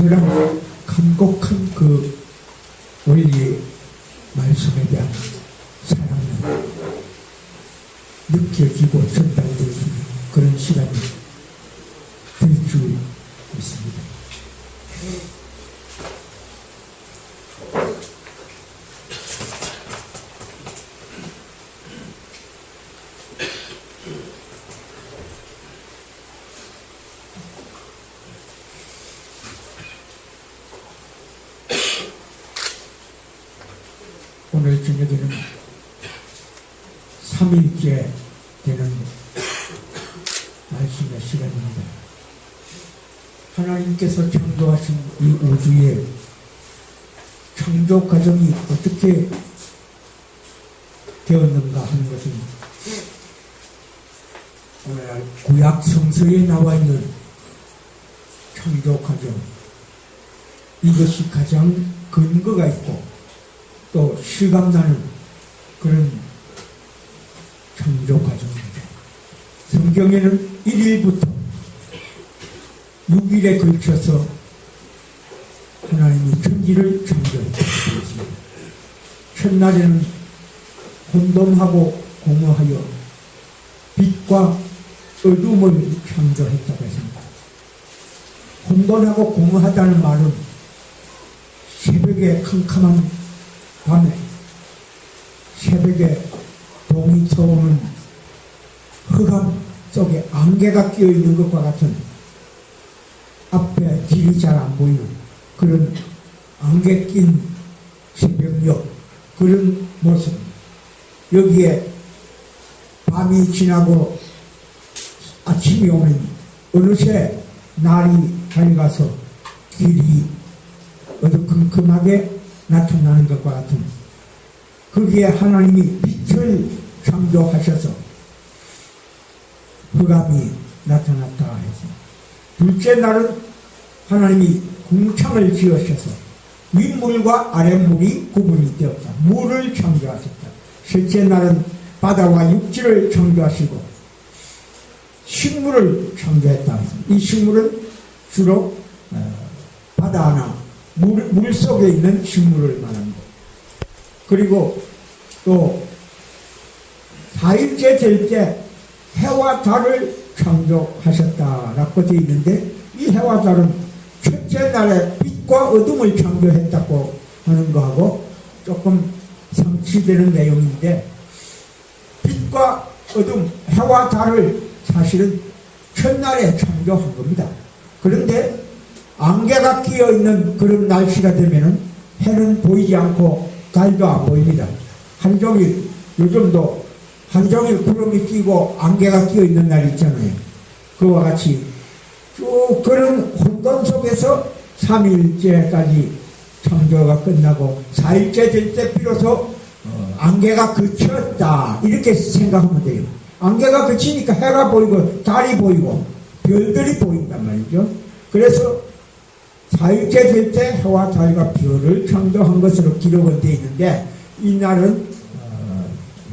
그런 간곡한 그 원리 말씀에 대한 사랑이 느껴지고 전달되어지는 그런 시간이 될 줄 믿습니다. 오늘 저녁에는 3일째 되는 말씀의 시간입니다. 하나님께서 창조하신 이 우주의 창조 과정이 어떻게 되었는가 하는 것은 오늘 구약 성서에 나와 있는 창조 과정, 이것이 가장 근거가 있고 또 실감나는 그런 창조 과정입니다. 성경에는 1일부터 6일에 걸쳐서 하나님이 천지를 창조했습니다. 첫날에는 혼돈하고 공허하여 빛과 어둠을 창조했다고 했습니다. 혼돈하고 공허하다는 말은 새벽에 캄캄한 밤에 새벽에 동이 서오는 흑암 속에 안개가 끼어있는 것과 같은 앞에 길이 잘 안 보이는 그런 안개 낀 새벽녘 그런 모습. 여기에 밤이 지나고 아침이 오면 어느새 날이 밝아서 길이 어두컴컴하게 나타나는 것과 같은 거기에 하나님이 빛을 창조하셔서 흑암이 나타났다 해서 둘째 날은 하나님이 궁창을 지으셔서 윗물과 아랫물이 구분이 되었다. 물을 창조하셨다. 셋째 날은 바다와 육지를 창조하시고 식물을 창조했다. 이 식물은 주로 바다나 물 속에 있는 식물을 말합니다. 그리고 또 4일째 될 때 해와 달을 창조하셨다라고 되어 있는데 이 해와 달은 첫째 날에 빛과 어둠을 창조했다고 하는 거하고 조금 상치되는 내용인데 빛과 어둠, 해와 달을 사실은 첫날에 창조한 겁니다. 그런데 안개가 끼어있는 그런 날씨가 되면은 해는 보이지 않고 달도 안 보입니다. 한종일, 요즘도 한종일 구름이 끼고 안개가 끼어있는 날이 있잖아요. 그와 같이 쭉 그런 혼돈 속에서 3일째까지 창조가 끝나고 4일째 될 때 비로소 안개가 그쳤다 이렇게 생각하면 돼요. 안개가 그치니까 해가 보이고 달이 보이고 별들이 보인단 말이죠. 그래서 4일째 될 때 해와 달과 별을 창조한 것으로 기록은 되어 있는데 이날은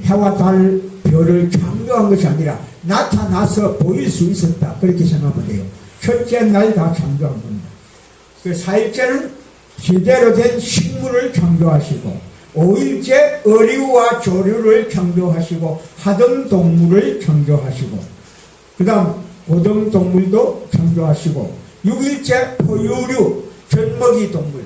해와 달, 별을 창조한 것이 아니라 나타나서 보일 수 있었다 그렇게 생각하면 돼요. 첫째 날 다 창조한 겁니다. 그 4일째는 제대로 된 식물을 창조하시고 5일째 어류와 조류를 창조하시고 하등동물을 창조하시고 그 다음 고등동물도 창조하시고 6일째 포유류, 젖먹이 동물,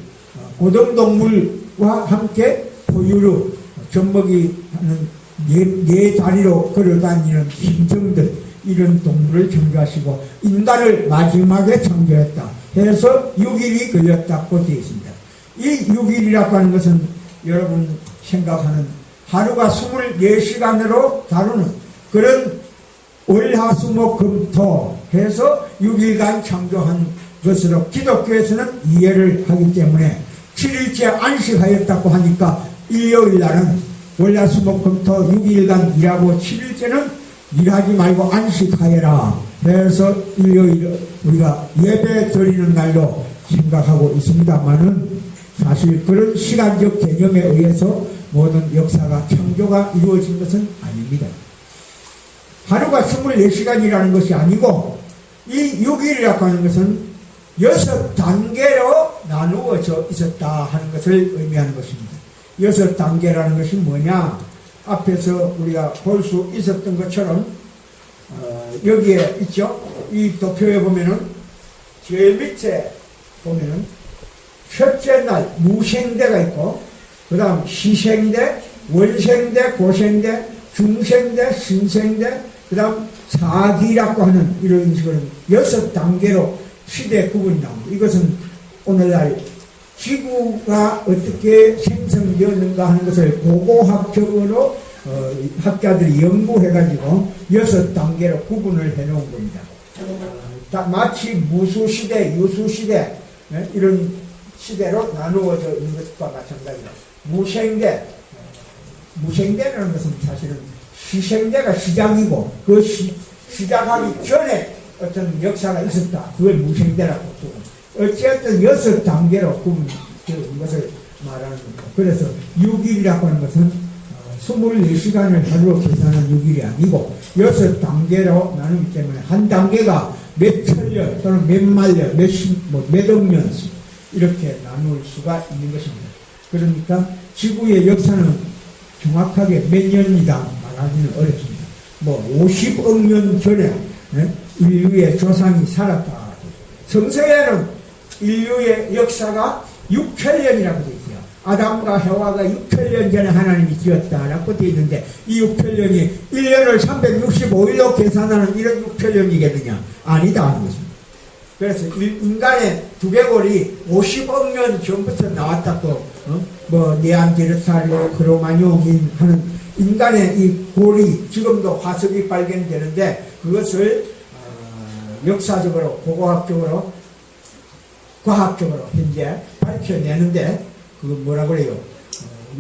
고등동물과 함께 포유류, 젖먹이 하는 네 다리로 걸어다니는 짐승들 이런 동물을 창조하시고 인간을 마지막에 창조했다 해서 6일이 걸렸다고 되어 있습니다. 이 6일이라고 하는 것은 여러분 생각하는 하루가 24시간으로 다루는 그런 월화수목금토 해서 6일간 창조한 것으로 기독교에서는 이해를 하기 때문에 7일째 안식하였다고 하니까 일요일 날은 월화수목금토 6일간 일하고 7일째는 일하지 말고 안식하여라 해서 일요일 우리가 예배 드리는 날로 생각하고 있습니다만은 사실 그런 시간적 개념에 의해서 모든 역사가 창조가 이루어진 것은 아닙니다. 하루가 24시간이라는 것이 아니고 이 6일이라고 하는 것은 6단계로 나누어져 있었다 하는 것을 의미하는 것입니다. 6단계라는 것이 뭐냐? 앞에서 우리가 볼 수 있었던 것처럼 여기에 있죠. 이 도표에 보면은 제일 밑에 보면은 첫째 날 무생대가 있고, 그 다음 시생대, 월생대, 고생대, 중생대, 신생대, 그 다음 사기라고 하는 이런 식으로 6단계로 시대 구분이 나옵니다. 이것은 오늘날 지구가 어떻게 생성되었는가 하는 것을 고고학적으로 학자들이 연구해가지고 6단계로 구분을 해놓은 겁니다. 마치 무수시대, 유수시대 이런 시대로 나누어져 있는 것과 마찬가지로 무생대라는 것은 사실은 시생대가 시작이고 그 시작하기 전에 어떤 역사가 있었다. 그걸 무생대라고 부르고 어쨌든 6단계로 구분되는 것을 말하는 겁니다. 그래서 6일이라고 하는 것은 24시간을 하루로 계산한 6일이 아니고 6단계로 나누기 때문에 한 단계가 몇 천년 또는 몇만 년, 몇억 년씩 이렇게 나눌 수가 있는 것입니다. 그러니까 지구의 역사는 정확하게 몇 년이다 말하기는 어렵습니다. 50억 년 전에 인류의 조상이 살았다. 성서에는 인류의 역사가 6천년이라고 되어 있어요. 아담과 해와가 6천년 전에 하나님이 지었다라고 되어 있는데 이 6천년이 1년을 365일로 계산하는 이런 6천년이겠느냐? 아니다 하는 것입니다. 그래서 인간의 두개골이 50억 년 전부터 나왔다고 네안데르탈, 크로마뇽인 하는 인간의 이 골이 지금도 화석이 발견되는데 그것을 역사적으로, 고고학적으로, 과학적으로 현재 밝혀내는데 그거 뭐라고 그래요?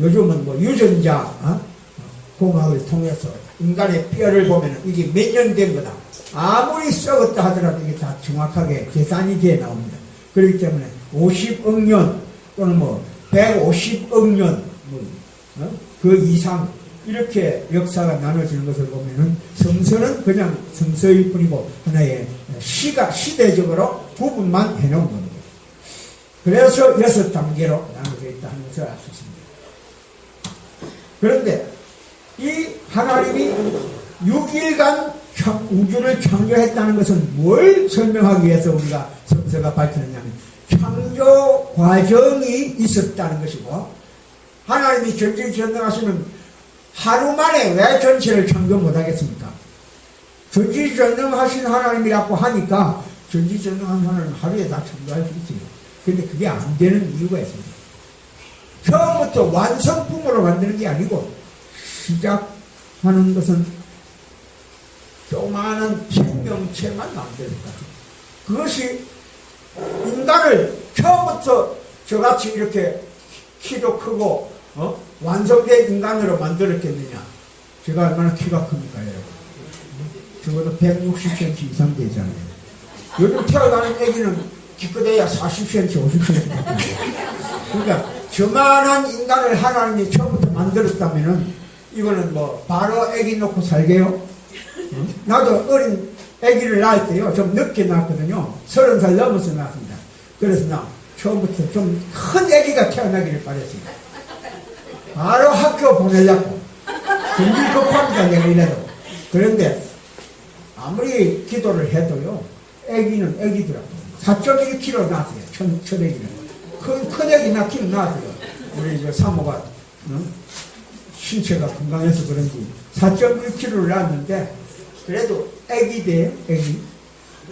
요즘은 유전자 공학을 통해서 인간의 뼈를 보면 이게 몇 년 된 거다. 아무리 썩었다 하더라도 이게 다 정확하게 계산이 돼 나옵니다. 그렇기 때문에 50억 년 또는 150억 년 그 이상 이렇게 역사가 나눠지는 것을 보면은 성서는 그냥 성서일 뿐이고 하나의 시대적으로 구분만 해놓은 겁니다. 그래서 6단계로 나눠져 있다는 것을 알 수 있습니다. 그런데 이 하나님이 6일간 우주를 창조했다는 것은 뭘 설명하기 위해서 우리가 성서가 밝히느냐면 창조 과정이 있었다는 것이고, 하나님이 전지전능하시면 하루 만에 왜 전체를 창조 못하겠습니까? 전지전능하신 하나님이라고 하니까 전지전능한 하나님은 하루에 다 창조할 수 있어요. 근데 그게 안 되는 이유가 있습니다. 처음부터 완성품으로 만드는 게 아니고 시작하는 것은 조그마한 생명체만 만들었다. 그것이 인간을 처음부터 저같이 이렇게 키도 크고 완성된 인간으로 만들었겠느냐? 제가 얼마나 키가 큽니까, 여러분? 적어도 160cm 이상 되잖아요. 요즘 태어나는 애기는 기껏해야 40cm, 50cm 같아요. 그러니까 저만한 인간을 하나님이 처음부터 만들었다면은 이거는 바로 애기 놓고 살게요? 나도 어린 애기를 낳을 때요, 좀 늦게 낳았거든요. 30살 넘어서 낳았습니다. 그래서 나 처음부터 좀 큰 애기가 태어나기를 바랬습니다. 바로 학교 보내려고. 굉장히 급합니다, 내가 이래도. 그런데 아무리 기도를 해도요, 애기는 애기더라고요. 4.1kg 낳았어요, 첫 애기는. 큰 애기 낳기는 낳았어요. 우리 사모가 신체가 건강해서 그런지 4.1kg를 낳았는데, 그래도 애기돼요, 애기.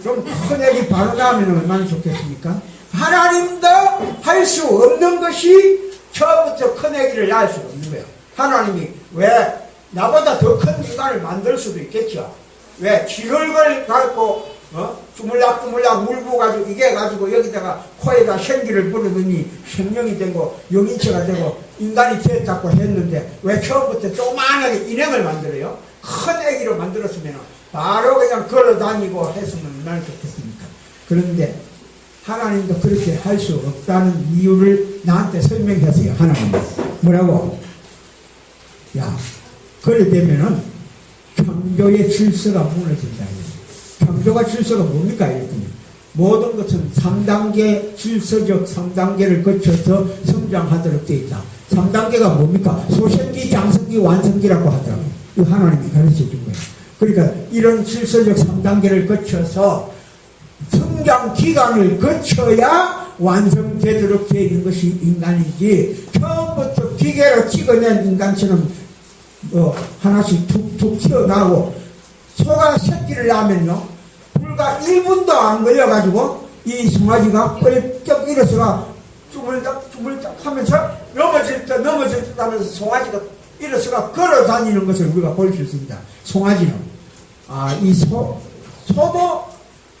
좀 큰 애기 바로 낳으면 얼마나 좋겠습니까? 하나님도 할 수 없는 것이 처음부터 큰 애기를 낳을 수 없는 거예요. 하나님이 왜 나보다 더 큰 인간을 만들 수도 있겠죠. 왜 쥐흙을 갖고 주물락주물락 물 부어가지고 이게 가지고 여기다가 코에다 생기를 부르더니 생명이 되고 영인체가 되고 인간이 됐다고 했는데 왜 처음부터 조그만하게 인형을 만들어요? 큰 애기로 만들었으면 바로 그냥 걸어다니고 했으면 얼마나 좋겠습니까? 그런데 하나님도 그렇게 할 수 없다는 이유를 나한테 설명했어요. 하나님은 뭐라고? 야, 그래 되면은 창조의 질서가 무너진다. 창조가 질서가 뭡니까? 이랬더니 모든 것은 3단계, 질서적 3단계를 거쳐서 성장하도록 되어 있다. 3단계가 뭡니까? 소생기, 장성기, 완성기라고 하더라고요. 이 하나님이 가르쳐 준 거예요. 그러니까 이런 질서적 3단계를 거쳐서 성장 기간을 거쳐야 완성되도록 되어 있는 것이 인간이지, 처음부터 기계로 찍어낸 인간처럼 하나씩 툭툭 튀어나오고, 소가 새끼를 낳으면요, 불과 1분도 안 걸려가지고 이 송아지가 뻘쩍 일어서가 주물럭 하면서 넘어질 듯 하면서 송아지가 일어서가 걸어 다니는 것을 우리가 볼 수 있습니다. 송아지는. 이 소도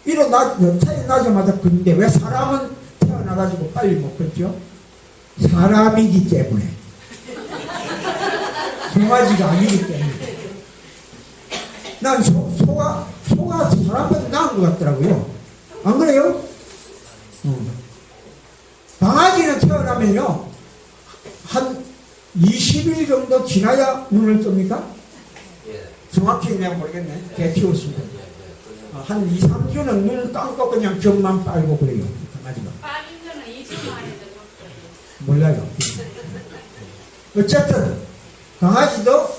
태어나자마자 걷는데 왜 사람은 태어나가지고 빨리 못 걷죠? 사람이기 때문에. 송아지가 아니기 때문에. 난 소가 사람보다 나은 것 같더라고요. 안 그래요? 강아지는 태어나면요, 한 20일 정도 지나야 눈을 뜹니까? 정확히 내가 모르겠네. 개 키웠습니다. 한 2, 3주는 눈을 감고 그냥 젖만 빨고 그래요. 강아지가. 빠진 거는 2주 만에 몰라요. 어쨌든 강아지도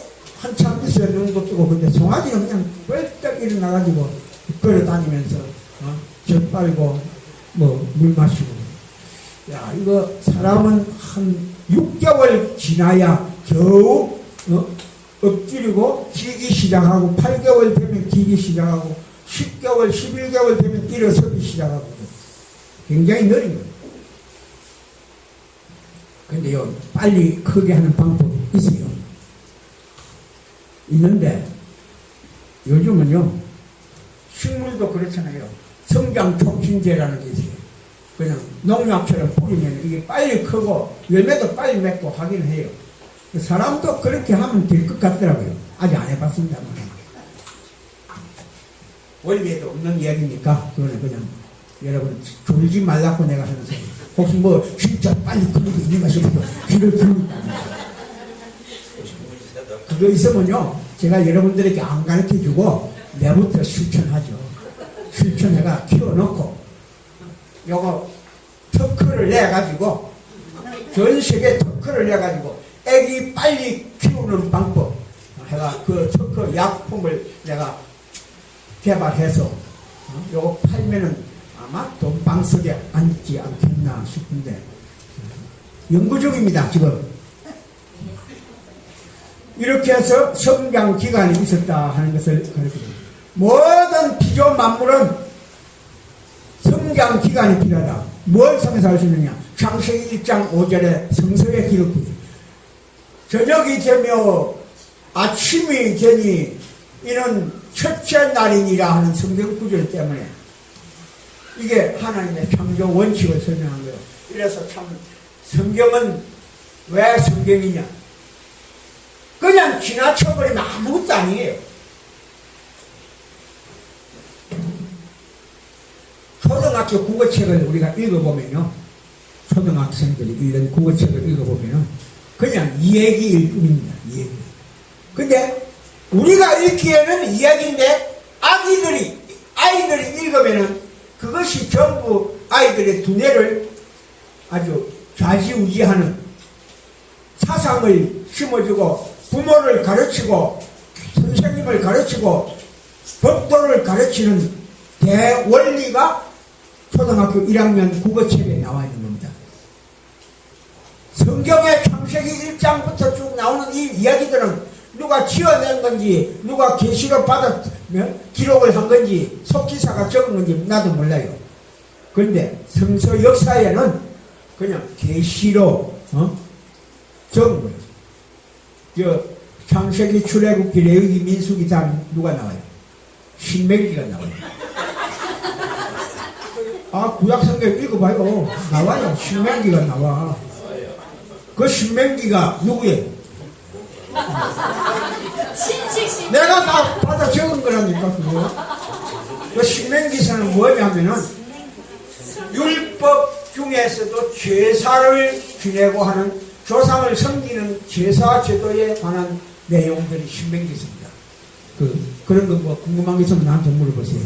한참 있어야 눈도 뜨고, 근데 송아지는 그냥 뻘떡 일어나가지고 걸어 다니면서 젖 빨고 물 마시고. 야, 이거 사람은 한 6개월 지나야 겨우 엎드리고 기기 시작하고, 8개월 되면 기기 시작하고, 10개월, 11개월 되면 일어서기 시작하고. 굉장히 느린 거예요. 근데요, 빨리 크게 하는 방법이 있어요. 있는데, 요즘은요, 식물도 그렇잖아요. 성장 촉진제라는 게 있어요. 그냥 농약처럼 뿌리면 이게 빨리 크고 열매도 빨리 맺고 하긴 해요. 사람도 그렇게 하면 될 것 같더라고요. 아직 안 해봤습니다만. 원리에도 없는 이야기니까 그거는 그냥 여러분 졸지 말라고 내가 하는 소리. 혹시 진짜 빨리 크는 게 있는가 싶어서 귀를 기울인다. 그거 있으면요, 제가 여러분들에게 안 가르쳐주고 내부터 실천하죠. 실천해가 키워놓고 요거 특허를 내가지고, 전 세계 특허를 내가지고 애기 빨리 키우는 방법 해가 그 특허 약품을 내가 개발해서 요거 팔면은 아마 돈방석에 앉지 않겠나 싶은데 연구 중입니다. 지금 이렇게 해서 성장 기간이 있었다 하는 것을 가르칩니다. 모든 피조 만물은 성장 기간이 필요하다. 뭘 성에서 할 수 있느냐? 창세기 1장 5절에 성서에 기록되어 있습니다. 저녁이 되며 아침이 되니 이는 첫째 날이니라 하는 성경 구절 때문에 이게 하나님의 창조 원칙을 설명한 거예요. 이래서 참 성경은 왜 성경이냐? 그냥 지나쳐버리면 아무것도 아니에요. 초등학교 국어책을 우리가 읽어보면요, 초등학생들이 읽는 국어책을 읽어보면은 그냥 이야기일 뿐입니다. 이야기. 근데 우리가 읽기에는 이야기인데 아이들이 읽으면은 그것이 전부 아이들의 두뇌를 아주 좌지우지하는 사상을 심어주고, 부모를 가르치고 선생님을 가르치고 법도를 가르치는 대원리가 초등학교 1학년 국어책에 나와 있는 겁니다. 성경의 창세기 1장부터 쭉 나오는 이 이야기들은 누가 지어낸 건지, 누가 계시로 받아 기록을 한 건지, 속기사가 적은 건지 나도 몰라요. 그런데 성서 역사에는 그냥 계시로 적은 거예요. 창세기, 출애굽기, 레위기, 민수기 다 누가 나와요? 신명기가 나와요. 구약성경 읽어봐요. 나와요. 신명기가 나와. 그 신명기가 누구예요? 내가 다 받아 적은 거라니까, 그거. 그 신명기서는 뭐냐면은, 율법 중에서도 제사를 지내고 하는, 조상을 섬기는 제사 제도에 관한 내용들이 신명기서입니다. 그런 거 궁금한 게 있으면 나한테 물어보세요.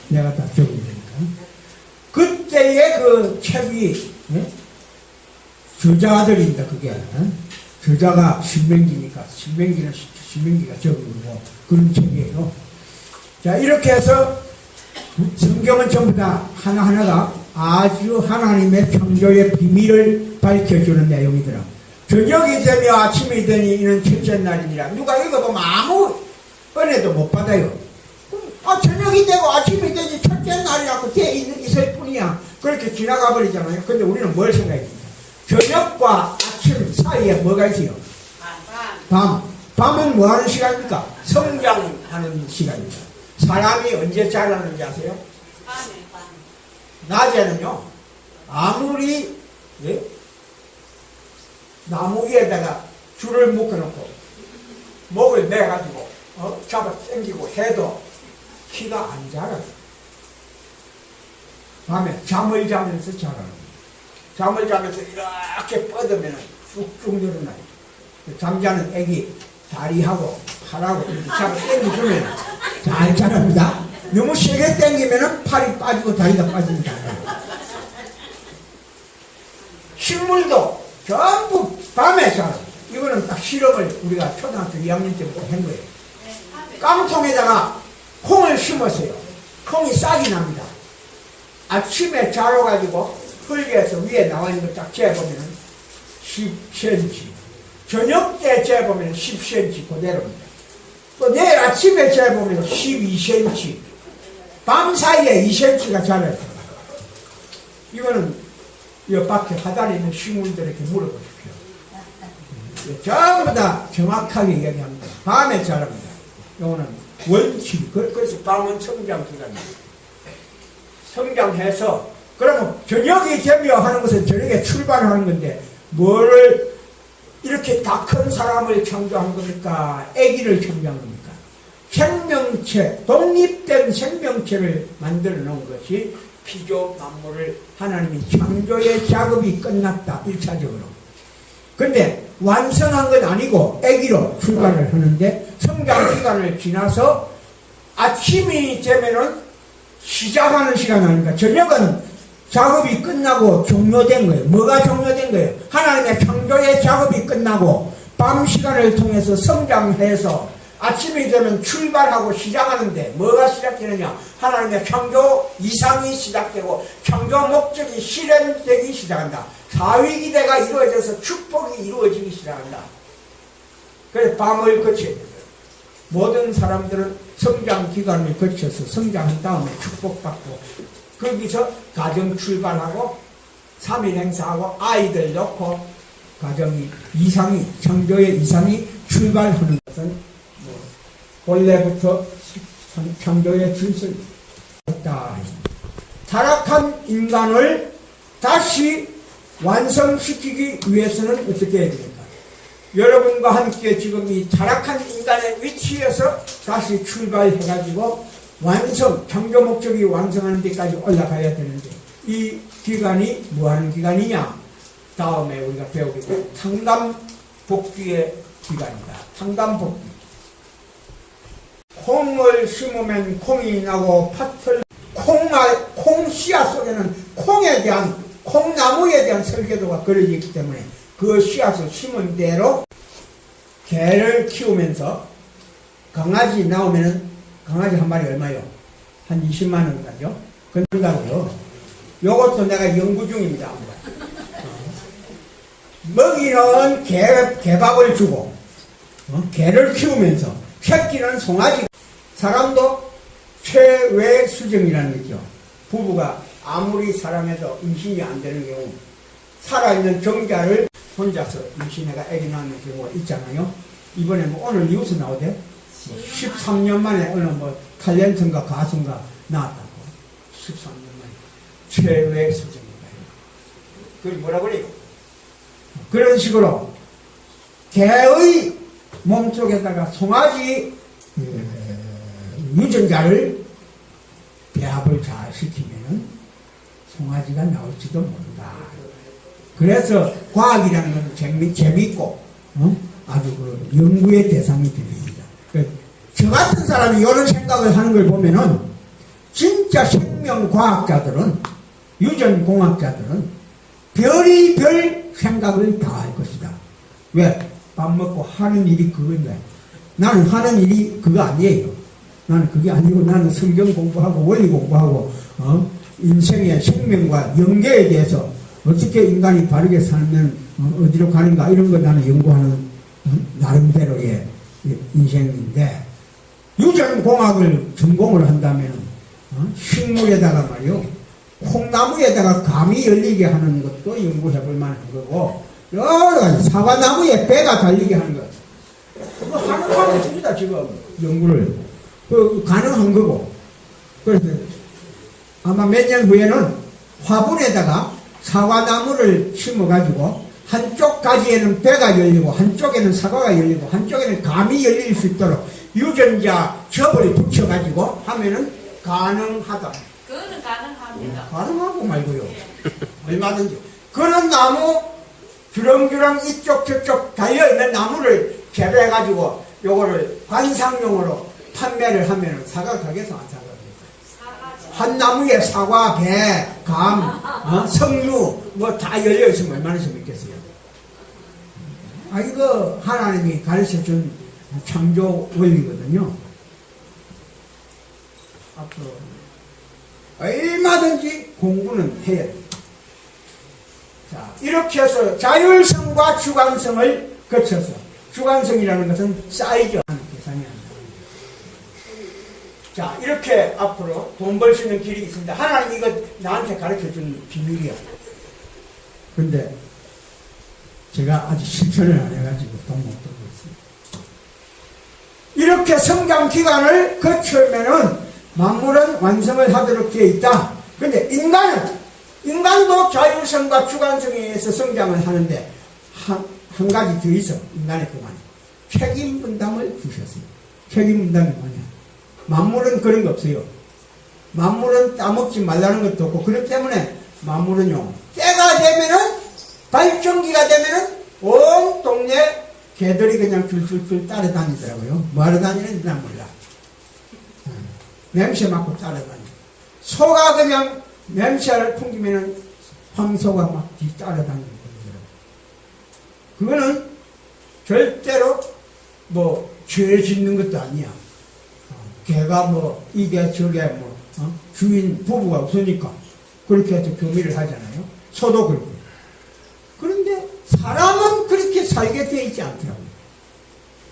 내가 다 적은 거니까. 첫째의 그 책이, 저자들입니다, 그게. 저자가 신명기니까, 신명기가 적은 거고, 그런 책이에요. 자, 이렇게 해서 성경은 전부 다 하나하나가 아주 하나님의 창조의 비밀을 밝혀주는 내용이더라. 저녁이 되며 아침이 되니 이는 첫째 날이니라. 누가 읽어보면 아무 은혜도 못 받아요. 저녁이 되고 아침이 되니 첫째 날이라고 돼 있을 뿐이야. 그렇게 지나가 버리잖아요. 근데 우리는 뭘 생각합니까? 저녁과 아침 사이에 뭐가 있어요? 밤은 뭐 하는 시간입니까? 성장하는 시간입니다. 사람이 언제 자라는지 아세요? 낮에는요, 아무리, 나무 위에다가 줄을 묶어놓고, 목을 매가지고, 잡아 당기고 해도 키가 안 자라요. 밤에 잠을 자면서 자라요. 잠을 자면서 이렇게 뻗으면 쭉쭉 늘어나요. 잠자는 애기 다리하고 팔하고 이렇게 잡아 당겨주면 잘 자랍니다. 너무 세게 당기면 팔이 빠지고 다리가 빠집니다. 식물도 전부 밤에 자라요. 이거는 딱 실험을 우리가 초등학교 2학년 때부터 한 거예요. 깡통에다가 콩을 심었어요. 콩이 싹이 납니다. 아침에 자라가지고 흙에서 위에 나와 있는 거 딱 재보면 10cm. 저녁 때 재보면 10cm 그대로입니다. 또 내일 아침에 재보면 12cm. 밤 사이에 2cm가 자라요. 이거는 이 밖에 하단에 있는 식물들에게 물어보십시오. 전부 다 정확하게 이야기합니다. 밤에 자랍니다. 이거는 원칙. 그래서 밤은 성장 기간입니다. 성장해서 그러면 저녁이 되며 하는 것은 저녁에 출발하는 건데 뭐를 이렇게 다 큰 사람을 창조한 겁니까? 아기를 창조한 겁니까? 생명체, 독립된 생명체를 만들어 놓은 것이 피조 만물을 하나님이 창조의 작업이 끝났다. 1차적으로. 근데 완성한 건 아니고 아기로 출발을 하는데 성장 기간을 지나서 아침이 되면은 시작하는 시간 아닙니까? 저녁은 작업이 끝나고 종료된 거예요. 뭐가 종료된 거예요? 하나님의 창조의 작업이 끝나고 밤 시간을 통해서 성장해서 아침이 되면 출발하고 시작하는데 뭐가 시작되느냐? 하나님의 창조 이상이 시작되고 창조 목적이 실현되기 시작한다. 사위기대가 이루어져서 축복이 이루어지기 시작한다. 그래서 밤을 거쳐야 돼요. 모든 사람들은 성장 기간을 거쳐서 성장한 다음에 축복받고 거기서 가정 출발하고 3일 행사하고 아이들 놓고 가정이 이상이 창조의 이상이 출발하는 것은 본래부터 창조의 질서였다. 타락한 인간을 다시 완성시키기 위해서는 어떻게 해야 됩니까? 여러분과 함께 지금 이 타락한 인간의 위치에서 다시 출발해가지고 완성, 창조 목적이 완성하는 데까지 올라가야 되는데 이 기간이 뭐하는 기간이냐? 다음에 우리가 배우게 될 탕감복귀의 기간이다. 탕감복귀. 콩을 심으면 콩이 나고 팥을 콩 씨앗 속에는 콩에 대한 콩나무에 대한 설계도가 그려져 있기 때문에 그 씨앗을 심은 대로 개를 키우면서 강아지 나오면은 강아지 한 마리 얼마요? 한 20만 원 가죠? 그런다고요. 요것도 내가 연구 중입니다. 먹이는 개밥을 주고 개를 키우면서 새끼는 송아지. 사람도 최외 수정이라는 거죠. 부부가 아무리 사랑해도 임신이 안 되는 경우 살아있는 정자를 혼자서 임신해가 애기 낳는 경우가 있잖아요. 이번에 뭐 오늘 뉴스 나오대. 13년 만에 어느 뭐 탤런트인가 가수인가 나왔다고. 13년 만에 최외 수정입니다. 그게 뭐라 그래요? 그런 식으로 개의 몸속에다가 송아지 유전자를 배합을 잘 시키면은 송아지가 나올지도 모른다. 그래서 과학이라는 것은 재밌고 아주 그 연구의 대상이 됩니다. 저 같은 사람이 이런 생각을 하는 걸 보면은 진짜 생명과학자들은 유전공학자들은 별이 별 생각을 다 할 것이다. 왜? 밥 먹고 하는 일이 그건데 나는 하는 일이 그거 아니에요. 나는 그게 아니고 나는 성경 공부하고 원리 공부하고 인생의 생명과 연계에 대해서 어떻게 인간이 바르게 살면 어디로 가는가 이런 거 나는 연구하는 나름대로의 인생인데 유전공학을 전공을 한다면 식물에다가 말이요 콩나무에다가 감이 열리게 하는 것도 연구해볼 만한 거고 여러 가지 사과나무에 배가 달리게 하는 것 그거 가능한 것입니다. 지금 연구를 가능한 거고 그래서 아마 몇 년 후에는 화분에다가 사과나무를 심어가지고 한쪽 가지에는 배가 열리고 한쪽에는 사과가 열리고 한쪽에는 감이 열릴 수 있도록 유전자 접을 붙여가지고 하면은 가능하다. 그거는 가능합니다. 가능하고 말고요. 얼마든지. 그런 나무 주렁주렁 이쪽 저쪽 달려있는 나무를 재배해가지고 요거를 관상용으로 판매를 하면은 사과 가게에서 안 사갑니까? 한 나무에 사과, 배, 감, 석류 뭐 다 열려있으면 얼마나 재밌겠어요. 이거 하나님이 가르쳐준 창조 원리거든요. 앞으로 얼마든지 공부는 해야 돼요. 자, 이렇게 해서 자율성과 주관성을 거쳐서 주관성이라는 것은 사이즈하는 계산이 안 나옵니다. 자, 이렇게 앞으로 돈 벌 수 있는 길이 있습니다. 하나님 이거 나한테 가르쳐준 비밀이야. 근데 제가 아직 실천을 안 해가지고 돈 못 벌고 있습니다. 이렇게 성장 기간을 거치면은 만물은 완성을 하도록 되어 있다. 근데 인간도 자율성과 주관성에 의해서 성장을 하는데 한 가지 더 있어. 인간의 동안에 책임 분담을 주셨어요. 책임 분담이 뭐냐? 만물은 그런 거 없어요. 만물은 따먹지 말라는 것도 없고 그렇기 때문에 만물은요 때가 되면은 발정기가 되면은 온 동네 개들이 그냥 줄줄줄 따라다니더라고요. 뭐하러 다니는지 난 몰라. 냄새 맡고 따라다니고 소가 그냥 냄새를 풍기면은 황소가 막 뒤 따라다니고 그러더라고요. 그거는 절대로 뭐 죄 짓는 것도 아니야. 개가 뭐 이게 저게 뭐 주인 부부가 없으니까 그렇게 해서 교미를 하잖아요. 소도 그렇고. 그런데 사람은 그렇게 살게 되어 있지 않더라고요.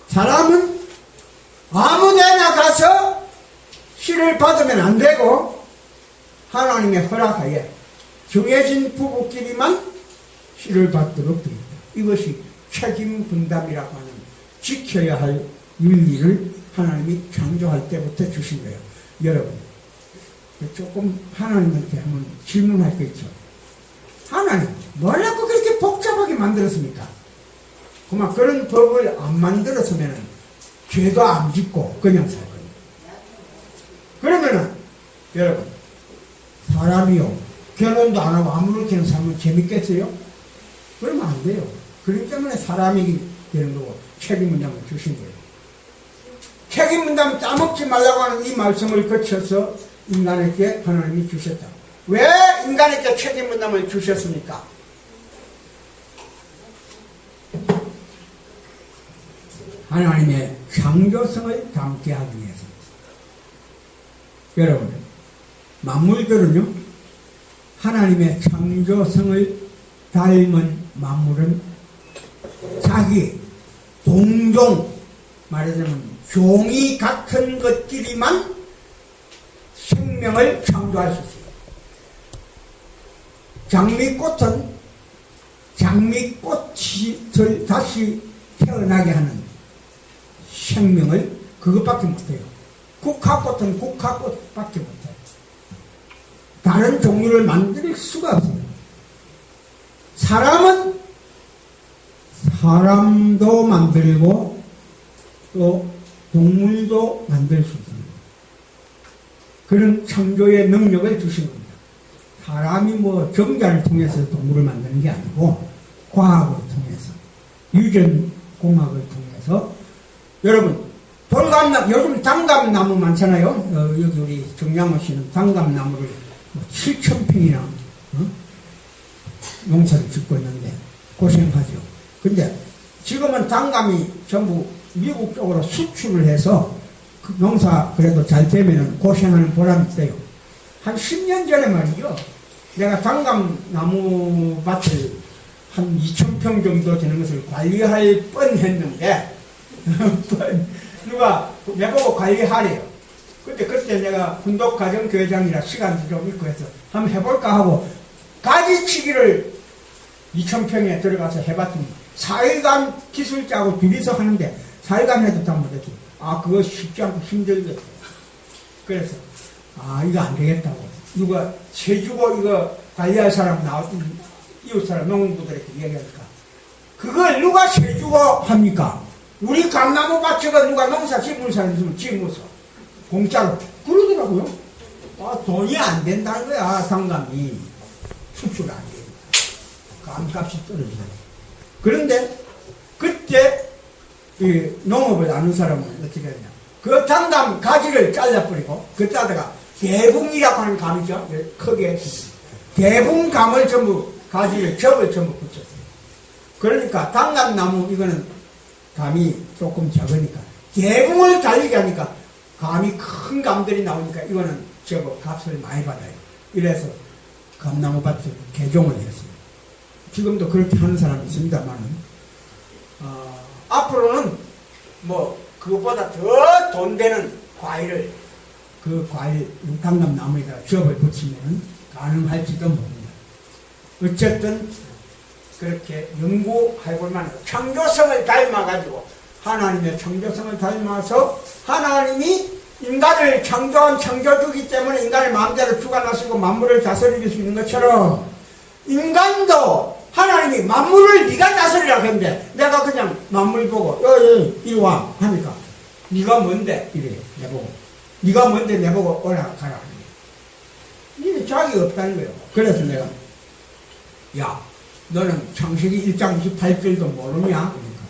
사람은 아무데나 가서 시를 받으면 안 되고 하나님의 허락하에 정해진 부부끼리만 시를 받도록 되어 있다. 이것이 책임 분담이라고 하는 지켜야 할 윤리를 하나님이 창조할 때부터 주신 거예요. 여러분 조금 하나님한테 한번 질문할 거 있죠. 하나님 뭐라고 그렇게 복잡하게 만들었습니까? 그만 그런 법을 안 만들었으면 죄도 안 짓고 그냥 살 거예요. 그러면은 여러분 사람이요 결혼도 안 하고 아무렇게나 살면 재밌겠어요? 그러면 안 돼요. 그렇기 때문에 사람이 되는 거고 책임 분담을 주신 거예요. 책임 분담 따먹지 말라고 하는 이 말씀을 거쳐서 인간에게 하나님이 주셨다. 왜 인간에게 책임 분담을 주셨습니까? 하나님의 창조성을 담게 하기 위해서. 여러분 만물들은요 하나님의 창조성을 닮은 만물은 자기 동종 말하자면 종이 같은 것끼리만 생명을 창조할 수 있어요. 장미꽃은 장미꽃을 다시 태어나게 하는 생명을 그것밖에 못해요. 국화꽃은 국화꽃밖에 못해요. 다른 종류를 만들 수가 없어요. 사람은 사람도 만들고 또 동물도 만들 수 있습니다. 그런 창조의 능력을 주신 겁니다. 사람이 뭐 정자를 통해서 동물을 만드는 게 아니고 과학을 통해서 유전공학을 통해서 여러분 돌감나무 요즘 단감나무 많잖아요. 여기 우리 정양호 씨는 단감나무를 7,000평이나 농사를 짓고 있는데 고생하죠. 근데 지금은 당감이 전부 미국 쪽으로 수출을 해서 그 농사 그래도 잘 되면은 고생하는 보람이 있어요. 한 10년 전에 말이죠. 내가 당감 나무 밭을 한 2,000평 정도 되는 것을 관리할 뻔했는데 누가 내보고 관리하래요. 근데 그때 내가 훈독가정교회장이라 시간도 좀 있고 해서 한번 해볼까 하고 가지치기를 2,000평에 들어가서 해봤더니 4일간 기술자하고 둘이서 하는데 4일간 해도 다 못했지. 아, 그거 쉽지 않고 힘들겠어. 그래서 이거 안 되겠다고 누가 제주고 이거 관리할 사람 이웃 사람 농부들에게 얘기하니까 그걸 누가 세주고 합니까? 우리 감나무 밭에가 누가 농사 짓는 사람 있으면 짓면서 공짜로 그러더라고요. 돈이 안 된다는 거야. 당감이 수출 안 돼요. 감값이 떨어지네. 그런데 그때 이 농업을 아는 사람은 어떻게 하냐, 그 당감 가지를 잘라버리고 그때다가 대붕이라고 하는 감이죠. 크게 대붕감을 전부 가지를 접을 전부 붙였어요. 그러니까 당감나무 이거는 감이 조금 적으니까 대붕을 달리게 하니까 감이 큰 감들이 나오니까 이거는 제법 값을 많이 받아요. 이래서 감나무 밭을 개종을 했어요. 지금도 그렇게 하는 사람이 있습니다만은 앞으로는 뭐 그것보다 더 돈 되는 과일을 그 과일 당감나무에다가 지업을 붙이면 가능할지도 모릅니다. 어쨌든 그렇게 연구해볼 만한 창조성을 닮아가지고 하나님의 창조성을 닮아서 하나님이 인간을 창조한 창조주기 때문에 인간을 마음대로 주관하시고 만물을 다스릴 수 있는 것처럼 인간도 하나님이 만물을 네가 다스리라고 했는데 내가 그냥 만물 보고 이리 와 하니까 네가 뭔데 이래 내보고 네가 뭔데 내보고 오라 가라 이게 자기가 없다는 거예요. 그래서 내가 야 너는 창세기 1장 28절도 모르냐? 그러니까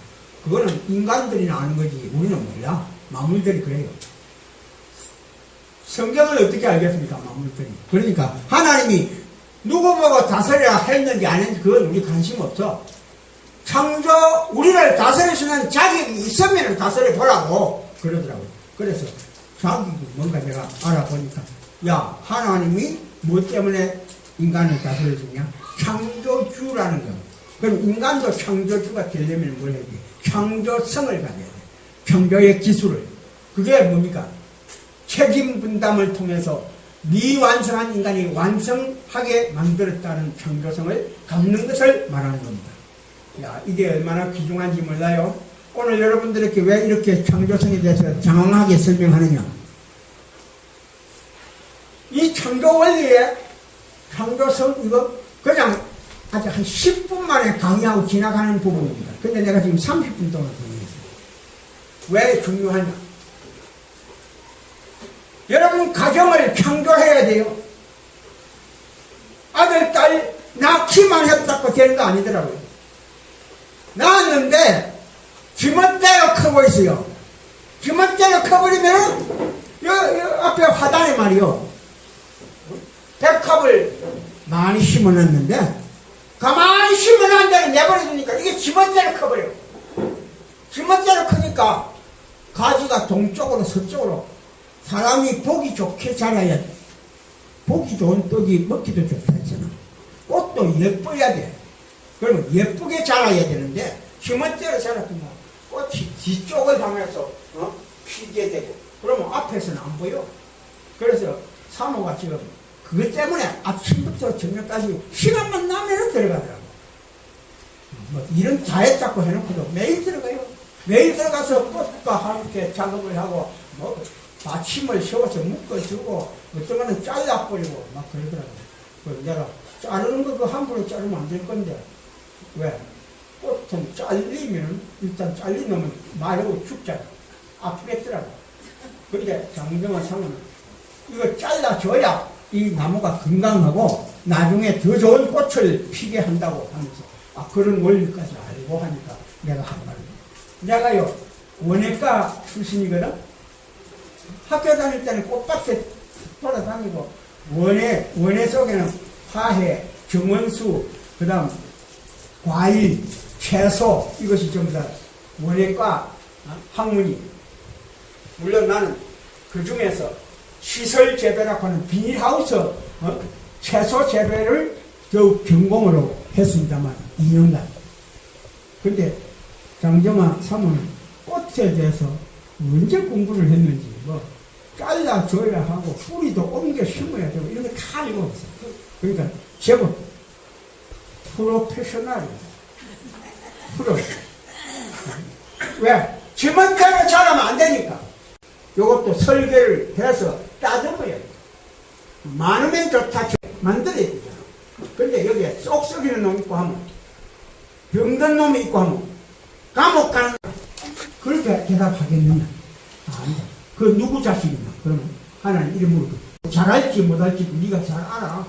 그거는 인간들이 아는 거지 우리는 몰라. 만물들이 그래요. 성경을 어떻게 알겠습니까? 만물들이. 그러니까 하나님이 누구 보고 다스리라 했는지 안 했는지 그건 우리 관심 없어. 창조 우리를 다스릴 수 있는 자격이 있으면 다스려 보라고 그러더라고요. 그래서 자격이 뭔가 내가 알아보니까 야 하나님이 뭐 때문에 인간을 다스려 주냐? 창조주라는 거. 그럼 인간도 창조주가 되려면 뭘 해야 돼? 창조성을 가져야 돼. 창조의 기술을. 그게 뭡니까? 책임 분담을 통해서 미완성한 인간이 완성하게 만들었다는 창조성을 갖는 것을 말하는 겁니다. 야, 이게 얼마나 귀중한지 몰라요? 오늘 여러분들에게 왜 이렇게 창조성에 대해서 장황하게 설명하느냐? 이 창조 원리의 창조성, 이거 그냥 아주 한 10분 만에 강의하고 지나가는 부분입니다. 근데 내가 지금 30분 동안 강의했어요. 왜 중요하냐? 여러분 가정을 창조해야 돼요. 아들, 딸 낳기만 했다고 되는 거 아니더라고요. 낳았는데 지멋대로 크고 있어요. 지멋대로 커버리면 요 앞에 화단에 말이요 백합을 많이 심어놨는데 가만히 심어놓은 데는 내버려두니까 이게 지멋대로 커버려요. 지멋대로 크니까 가지가 동쪽으로 서쪽으로 사람이 보기 좋게 자라야 돼. 보기 좋은 떡이 먹기도 좋다 했잖아. 꽃도 예뻐야 돼. 그러면 예쁘게 자라야 되는데 지멋대로 자랐더니 꽃이 뒤쪽을 향해서 피게 되고 그러면 앞에서는 안 보여. 그래서 사모가 지금 그것 때문에 아침부터 저녁까지 시간만 나면 들어가더라고. 뭐 이런 자해 잡고 해놓고도 매일 들어가요. 매일 들어가서 꽃과 함께 작업을 하고 뭐 받침을 세워서 묶어주고 어떤 거는 잘라버리고 막 그러더라고요. 그래서 내가 자르는 거 그거 함부로 자르면 안 될 건데 왜? 꽃은 잘리면 일단 잘리면 말하고 죽잖아. 아프겠더라고. 근데 장정한 상은 이거 잘라줘야 이 나무가 건강하고 나중에 더 좋은 꽃을 피게 한다고 하면서 그런 원리까지 알고 하니까 내가 한 말이에요. 내가요 원예과 출신이거든. 학교 다닐 때는 꽃밭에 돌아다니고 원예 속에는 화해, 정원수, 그 다음 과일, 채소, 이것이 전부 다 원예과 학문이. 물론 나는 그 중에서 시설 재배라고 하는 비닐하우스 채소 재배를 더욱 전공으로 했습니다만 2년간. 근데 장정아 사모는 꽃에 대해서 언제 공부를 했는지 뭐 잘라줘야 하고 뿌리도 옮겨 심어야 되고 이런 거 다 알고 있어. 그러니까 제법 프로페셔널이야. 프로. 왜? 지멋대로 잘하면 안 되니까. 요것도 설계를 해서 따져봐야 돼. 많으면 좋다 만들어야 되잖아. 근데 여기에 쏙 썩이는 놈 있고 하면 병든 놈이 있고 하면 감옥 가는 그렇게 대답하겠느냐? 아니다. 그 누구 자식이냐? 그러면 하나님 이름으로 잘할지 못할지 네가 잘 알아.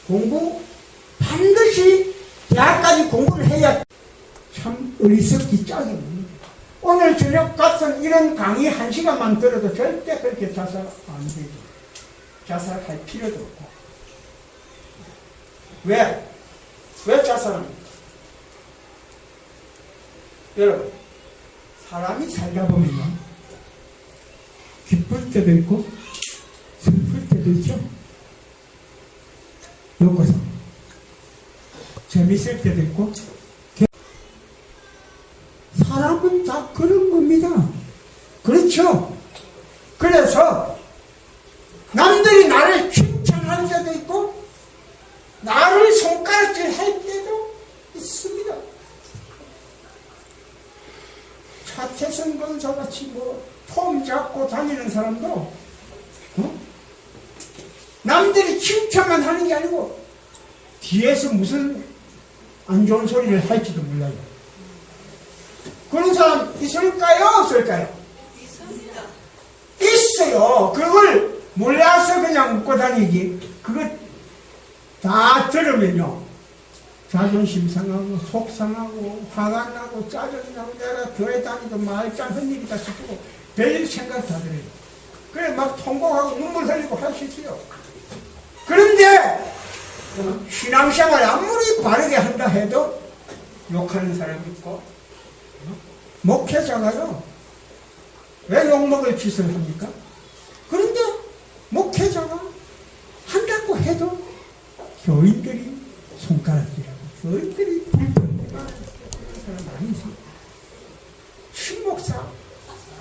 공부 반드시 대학까지 공부를 해야. 참 어리석기 짝이네. 오늘 저녁 같은 이런 강의 1시간만 들어도 절대 그렇게 자살 안 되죠. 자살할 필요도 없고. 왜? 왜 자살합니까? 여러분, 사람이 살다 보면요, 기쁠 때도 있고 슬플 때도 있죠. 여기서 재밌을 때도 있고. 사람은 다 그런 겁니다. 그렇죠? 그래서 남들이 나를 칭찬할 때도 있고 나를 손가락질 할 때도 있습니다. 차태선 권사같이 폼 잡고 다니는 사람도 남들이 칭찬만 하는 게 아니고 뒤에서 무슨 안 좋은 소리를 할지도 몰라요. 그런 사람 있을까요? 없을까요? 있습니다. 있어요. 그걸 몰라서 그냥 웃고 다니기. 그거 다 들으면요, 자존심 상하고 속 상하고 화가 나고 짜증이 나고 내가 교회 다니도 말짱 헛일이다 싶고 별일 생각 다 들어요. 그래 막 통곡하고 눈물 흘리고 할 수 있어요. 그런데 신앙생활 아무리 바르게 한다 해도 욕하는 사람이 있고, 목회자가요, 왜 욕먹을 짓을 합니까? 그런데 목회자가 한다고 해도 교인들이 손가락질하고 교인들이 불평하는 사람 많이 있습니다. 신목사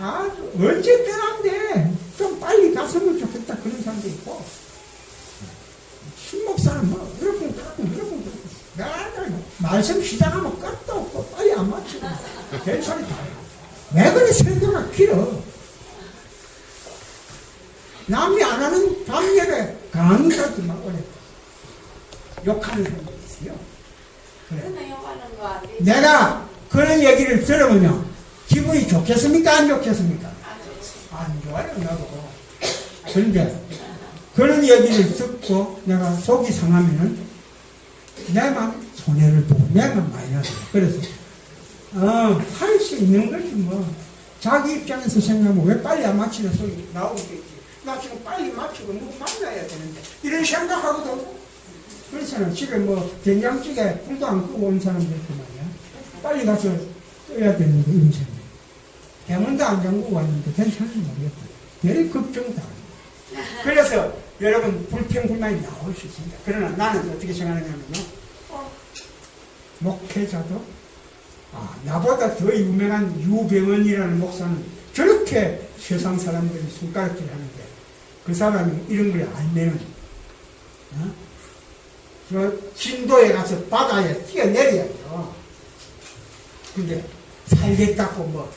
아주 언제 변한데 좀 빨리 갔으면 좋겠다 그런 사람도 있고, 신목사는 이렇게 말씀 시작하면 끝도 없고 빨리 안 맞추고 별소리 다 해요. 왜 그래? 설교가 길어. 남이 안 하는 밤예배 강의까지 막 오래 욕하는 사람이 있어요. 그런 욕하는 거 아니에요? 내가 그런 얘기를 들으면요, 기분이 좋겠습니까? 안 좋겠습니까? 안 좋아요, 나도. 그런데 그런 얘기를 듣고 내가 속이 상하면은 내만 손해를 보고 내만 마이너스. 그래서 할 수 있는 것이 자기 입장에서 생각하면 왜 빨리 안 맞추는 소리 나오겠지. 나 지금 빨리 맞추고 누구 만나야 되는데 이런 생각하고도. 그래서는 집에 된장찌개 불도 안 끄고 온 사람들 있고 말이야. 빨리 가서 떠야 되는데 이런 생각. 대문도 안 잠그고 왔는데 괜찮은지 모르겠다. 별 걱정도 안 해. 그래서 여러분 불평불만이 나올 수 있습니다. 그러나 나는 어떻게 생각하냐면요, 목회자도 나보다 더 유명한 유병헌이라는 목사는 저렇게 세상 사람들이 손가락질 하는데 그 사람이 이런 걸 알면은 저 진도에 가서 바다에 뛰어내려야죠. 근데 살겠다고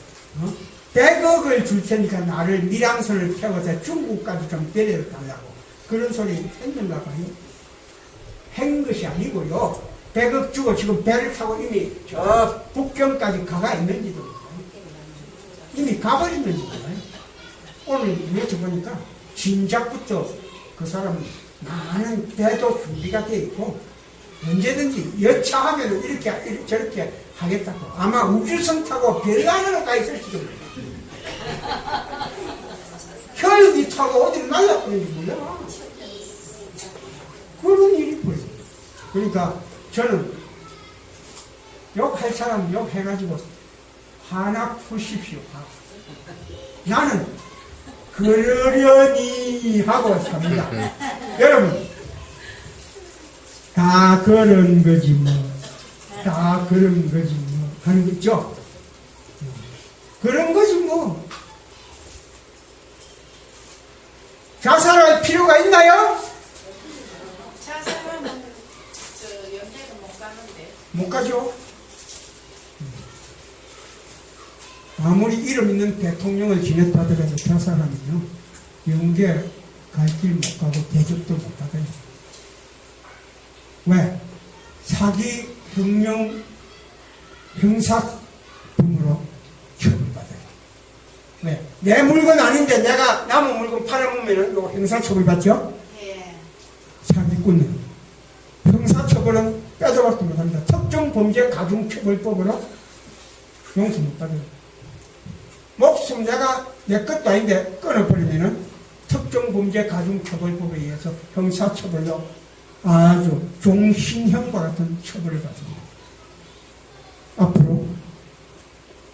100억을 줄 테니까 나를 밀양선을 태워서 중국까지 좀 데려달라고 그런 소리 했는가 봐요. 한 것이 아니고요, 100억 주고 지금 배를 타고 이미 저 북경까지 가가 있는지도 몰라요. 이미 가버렸는지 몰라요. 오늘 뉴스 보니까 진작부터 그 사람은 많은 배도 준비가 돼 있고 언제든지 여차하면 이렇게 저렇게 하겠다고. 아마 우주선 타고 별난으로 가 있을지도 몰라요. 혈기 타고 어디로 날아가는지 몰라. 그런 일이 벌어져요. 그러니까 저는 욕할 사람 욕해가지고 화나 푸십시오. 나는 그러려니 하고 삽니다. 여러분, 다 그런 거지 뭐. 다 그런 거지 뭐. 하는 거 있죠? 그런 거지 뭐. 자살할 필요가 있나요? 자살하면 저 연대도 못 가는데. 못 가죠. 아무리 이름 있는 대통령을 지냈다더라도 자살하면요, 영계 갈 길 못 가고 대접도 못 받아요. 왜? 사기, 횡령, 형사범으로 처벌받아요. 왜? 내 물건 아닌데 내가 남의 물건 팔아먹으면 이거 형사처벌 받죠? 예. 사기꾼은. 형사처벌은 빼도박도 못합니다. 특정범죄 가중처벌법으로 용서 못 받아요. 목숨 내 것도 아닌데 끊어버리면은 특정범죄 가중처벌법에 의해서 형사처벌로 아주 종신형과 같은 처벌을 받습니다. 앞으로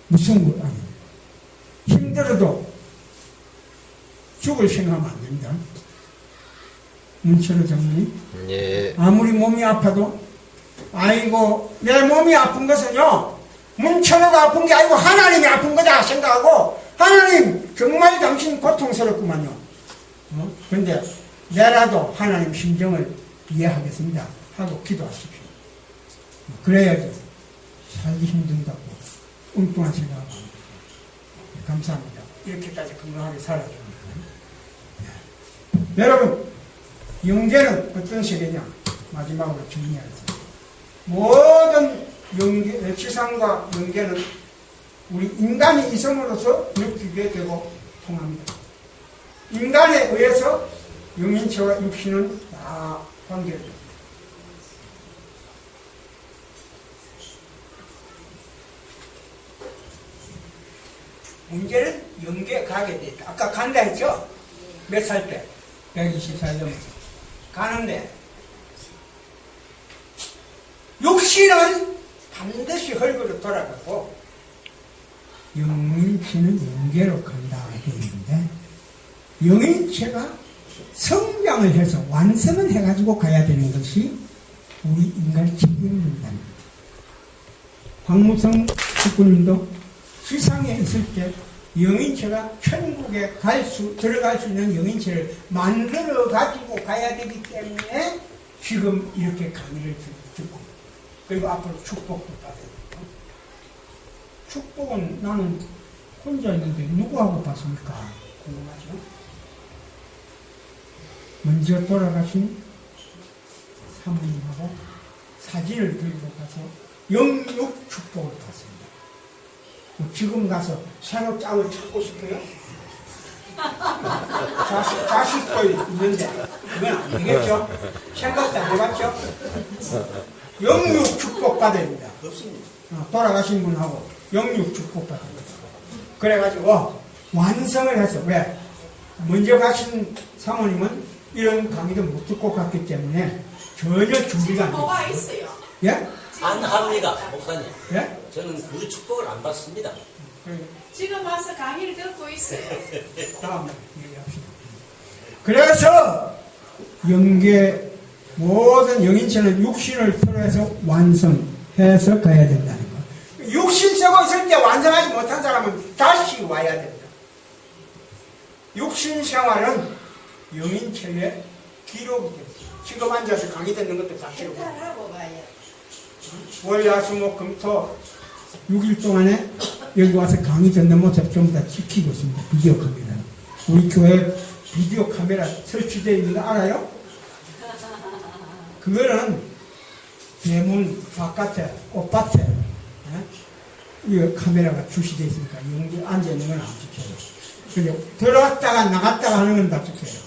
무슨 것 아니에요. 힘들어도 죽을 생각하면 안 됩니다. 문철호 장로님, 예. 아무리 몸이 아파도 아이고 내 몸이 아픈 것은요 문철호가 아픈 게 아니고 하나님이 아픈 거다 생각하고 하나님 정말 당신 고통스럽구만요. 그런데 내라도 하나님 심정을 이해하겠습니다 하고 기도하십시오. 그래야지 살기 힘든다고 엉뚱한 생각하고 감사합니다. 이렇게까지 건강하게 살아줍니다. 여러분, 영계는 어떤 세계냐? 마지막으로 정리하겠습니다. 모든 영계, 지상과 영계는 우리 인간이 있음으로써 느끼게 되고 통합니다. 인간에 의해서 영인체와 육신은 다 관계됩니다. 문제는 영계에 가게 돼 있다. 아까 간다 했죠? 몇 살 때? 120살 넘어서. 가는데, 육신은 반드시 헐거로 돌아가고, 영인체는 영계로 간다. 이렇게 있는데, 영인체가 성장을 해서 완성을 해가지고 가야 되는 것이 우리 인간 책임입니다. 황무성 국군님도 세상에 있을 때 영인체가 천국에 들어갈 수 있는 영인체를 만들어 가지고 가야 되기 때문에 지금 이렇게 강의를 듣고 그리고 앞으로 축복도 받아요. 축복은 나는 혼자 있는데 누구하고 받습니까? 궁금하죠? 먼저 돌아가신 사모님하고 사진을 들고 가서 영육 축복을 받습니다. 지금 가서 새로 짝을 찾고 싶어요? 자식도 있는데 그건 안 되겠죠? 생각도 안 해봤죠? 영육 축복 받아야 됩니다. 없습니다. 돌아가신 분하고 영육 축복 받아야 됩니다. 그래가지고 완성을 해서 왜? 먼저 가신 사모님은 이런 강의도 못 듣고 갔기 때문에 전혀 준비가 안 돼요. 뭐가 있어요? 예? 안 합니다, 목사님. 예? 저는 그 축복을 안 받습니다. 지금 와서 강의를 듣고 있어요. 다음에 얘기합시다. 그래서 영계 모든 영인체는 육신을 틀어서 완성해서 가야 된다는 거. 육신 쓰고 있을 때 완성하지 못한 사람은 다시 와야 됩니다. 육신 생활은 영인체의 기록이 됩니다. 지금 앉아서 강의 듣는 것도 다 기록이 됩니다. 해탈하고 가야. 월, 화, 수, 목, 금, 토 6일 동안에 여기 와서 강의 듣는 모습 전부 다 지키고 있습니다. 비디오 카메라. 우리 교회 비디오 카메라 설치되어 있는 거 알아요? 그거는 대문 바깥에 꽃밭에 이 카메라가 출시되어 있으니까 여기 앉아있는 건 안 지켜요. 근데 들어왔다가 나갔다가 하는 건 다 지켜요.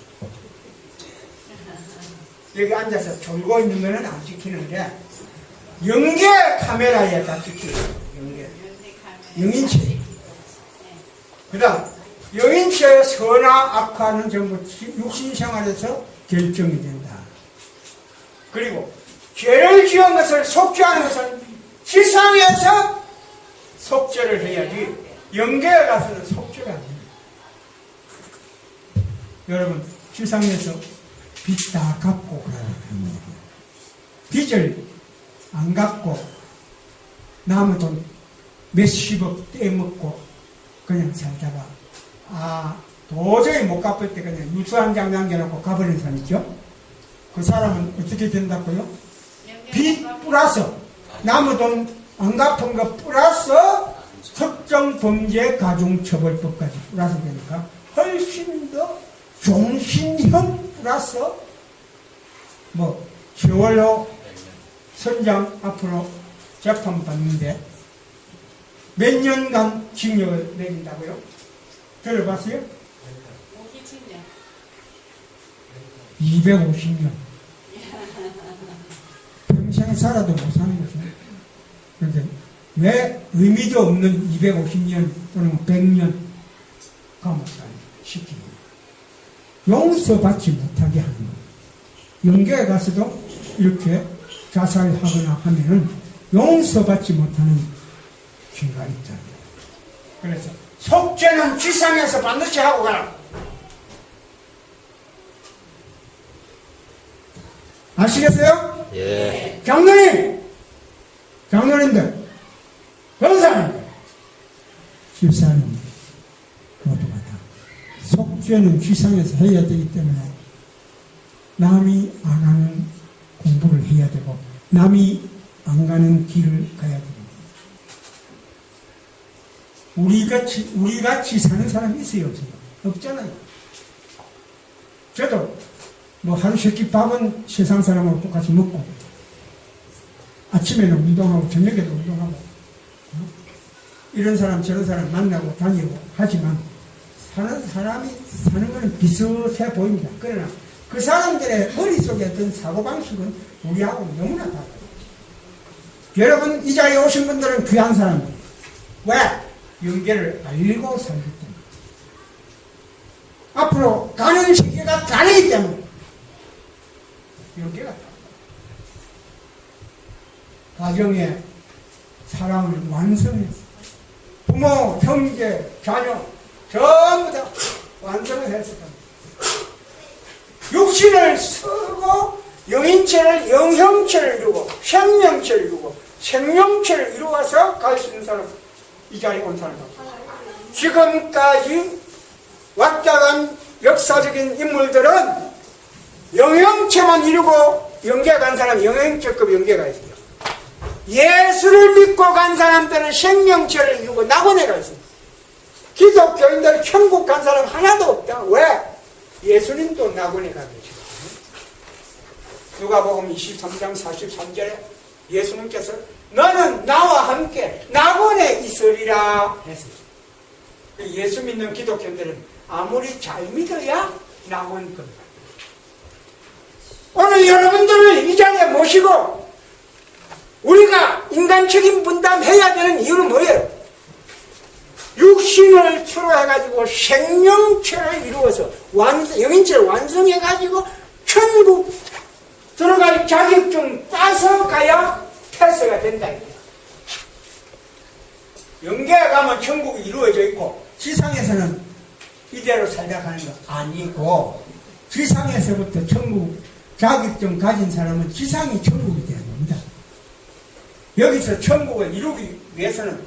여기 앉아서 졸고 있는 거는 안 지키는데 영계 카메라에 다 지켜요. 영계. 영인체. 그 다음 영인체의 선악 악화는 전부 육신생활에서 결정이 된다. 그리고 죄를 지은 것을 속죄하는 것은 지상에서 속죄를 해야지 영계에 가서는 속죄가 안 됩니다. 여러분 지상에서 빚 다 갚고 가야 합니다. 빚을 안 갚고 남은 돈 몇십억 떼먹고 그냥 살다가 도저히 못 갚을 때 그냥 유서 한 장 남겨놓고 가버리는 사람 있죠? 그 사람은 어떻게 된다고요? 빚 플러스 남은 돈 안 갚은 거 플러스 특정 범죄 가중처벌법까지 플러스 되니까 훨씬 더 종신형 플러스 세월호 선장 앞으로 재판 받는데 몇 년간 징역을 매긴다고요? 들어봤어요? 250년. 평생 살아도 못 사는 거죠. 그런데 왜 의미도 없는 250년 또는 100년 감옥살 시키는 용서받지 못하게 하는 거예요. 영계에 가서도 이렇게 자살하거나 하면은 용서받지 못하는 죄가 있잖아요. 그래서 속죄는 지상에서 반드시 하고 가라. 아시겠어요? 예. 장로님들, 변사님들, 집사님 모두가 다 속죄는 지상에서 해야 되기 때문에 남이 안 하는 공부를 해야 되고 남이 안 가는 길을 가야 됩니다. 우리같이 사는 사람이 있어요, 없어요? 없잖아요. 저도 하루 세끼 밥은 세상 사람하고 똑같이 먹고 아침에는 운동하고 저녁에도 운동하고 이런 사람 저런 사람 만나고 다니고 하지만 사는 사람이 사는 것은 비슷해 보입니다. 그러나 그 사람들의 머릿속에 든 사고방식은 우리하고 너무나 달라요. 여러분 이 자리에 오신 분들은 귀한 사람들. 왜? 영계를 알고 살기 때문에. 앞으로 가는 세계가 다르기 때문에 영계가 다르다. 가정의 사랑을 완성했어. 부모, 형제, 자녀 전부 다 완성을 했을 겁니다. 육신을 쓰고 영인체를 영형체를 이루고 생명체를 이루고 생명체를 이루어서 갈 수 있는 사람 이 자리에 온 사람입니다. 지금까지 왔다 간 역사적인 인물들은 영형체만 이루고 영계 간 사람 영형체급 영계가 있어요. 예수를 믿고 간 사람들은 생명체를 이루고 낙원에 있습니다. 기독교인들 천국 간 사람 하나도 없다. 왜? 예수님도 낙원에 가 계시거든요. 누가복음 23장 43절에 예수님께서 너는 나와 함께 낙원에 있으리라 했습니다. 예수 믿는 기독교인들은 아무리 잘 믿어야 낙원 겁니다. 오늘 여러분들을 이 자리에 모시고 우리가 인간 책임 분담해야 되는 이유는 뭐예요? 육신을 추로해가지고 생명체를 이루어서 영인체를 완성해가지고 천국 들어갈 자격증 따서 가야 패스가 된다. 영계에 가면 천국이 이루어져 있고 지상에서는 이대로 살다 가는 거 아니고 지상에서부터 천국 자격증 가진 사람은 지상이 천국이 되는 겁니다. 여기서 천국을 이루기 위해서는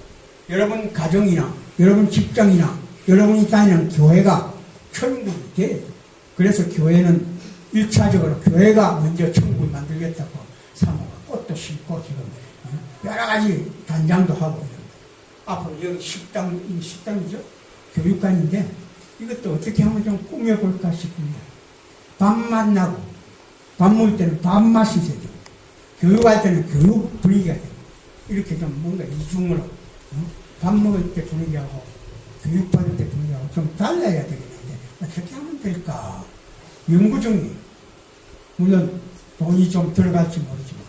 여러분 가정이나 여러분 직장이나 여러분이 다니는 교회가 천국이 돼야 돼요. 그래서 교회는 1차적으로 교회가 먼저 천국을 만들겠다고 사모가 꽃도 심고 지금 여러 가지 단장도 하고 앞으로 여기 식당이죠? 교육관인데 이것도 어떻게 하면 좀 꾸며볼까 싶습니다. 밥 만나고 밥 먹을 때는 밥 맛이 되죠. 교육할 때는 교육 분위기가 되고 이렇게 좀 뭔가 이중으로 밥 먹을 때 분위기하고 교육받을 때 분위기하고 좀 달라야 되겠는데 어떻게 하면 될까? 연구 중이에요. 물론 돈이 좀 들어갈지 모르지만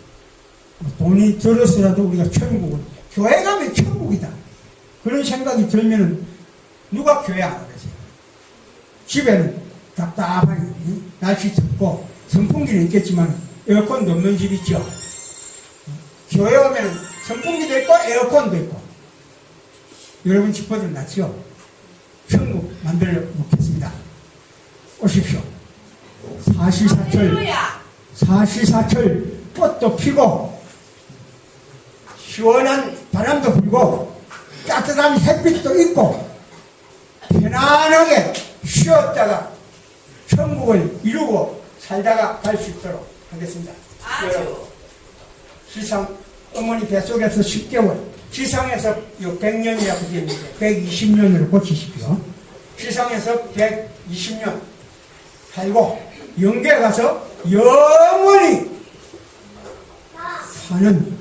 돈이 들어서라도 우리가 천국은 교회 가면 천국이다. 그런 생각이 들면은 누가 교회 안 가세요? 집에는 답답하니 날씨 덥고 선풍기는 있겠지만 에어컨도 없는 집 있죠. 교회 오면 선풍기도 있고 에어컨도 있고. 여러분 집보들 낫죠? 천국 만들어 놓겠습니다. 오십시오. 사시사철, 할렐루야. 사시사철 꽃도 피고 시원한 바람도 불고 따뜻한 햇빛도 있고 편안하게 쉬었다가 천국을 이루고 살다가 갈 수 있도록 하겠습니다. 여러분, 아주. 지상 어머니 뱃속에서 10개월, 지상에서 100년이라고 되어 있는데 120년으로 고치십시오. 지상에서 120년 살고 영계에 가서 영원히 사는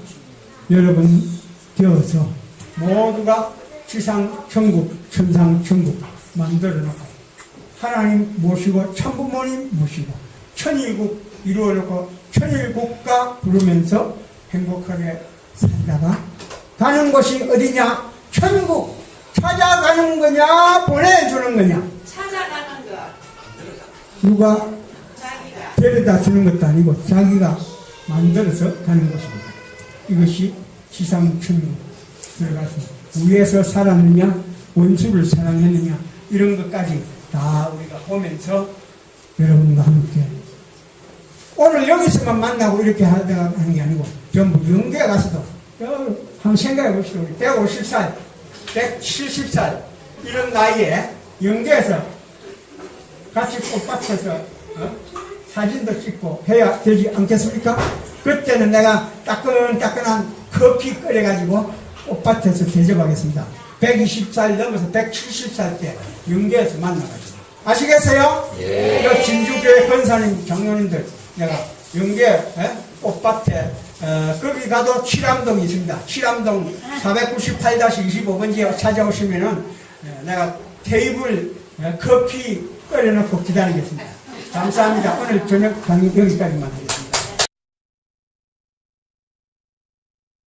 여러분 되어서 모두가 지상 천국, 천상 천국 만들어 놓고 하나님 모시고 천부모님 모시고 천일국 이루어 놓고 천일국가 부르면서 행복하게 살다가 가는 곳이 어디냐? 천국. 찾아가는 거냐? 보내주는 거냐? 찾아가는 것. 누가 자기가. 데려다 주는 것도 아니고 자기가 만들어서 가는 것입니다. 이것이 지상천국 들어갔습니다. 위에서 살았느냐? 원수를 사랑했느냐? 이런 것까지 다 우리가 보면서 여러분과 함께 오늘 여기서만 만나고 이렇게 하는 게 아니고 전부 영계에 가서도 한번 생각해 봅시다. 우리 150살, 170살 이런 나이에 영계에서 같이 꽃밭에서 사진도 찍고 해야 되지 않겠습니까? 그때는 내가 따끈따끈한 커피 끓여가지고 꽃밭에서 대접하겠습니다. 120살 넘어서 170살 때 영계에서 만나가지고 아시겠어요? 예. 이 진주교회 권사님 장로님들 내가 영계 꽃밭에 거기 가도 칠암동이 있습니다. 칠암동 498-25번지에 찾아오시면은 내가 테이블 커피 끓여놓고 기다리겠습니다. 감사합니다. 오늘 저녁 강의 여기까지만 하겠습니다.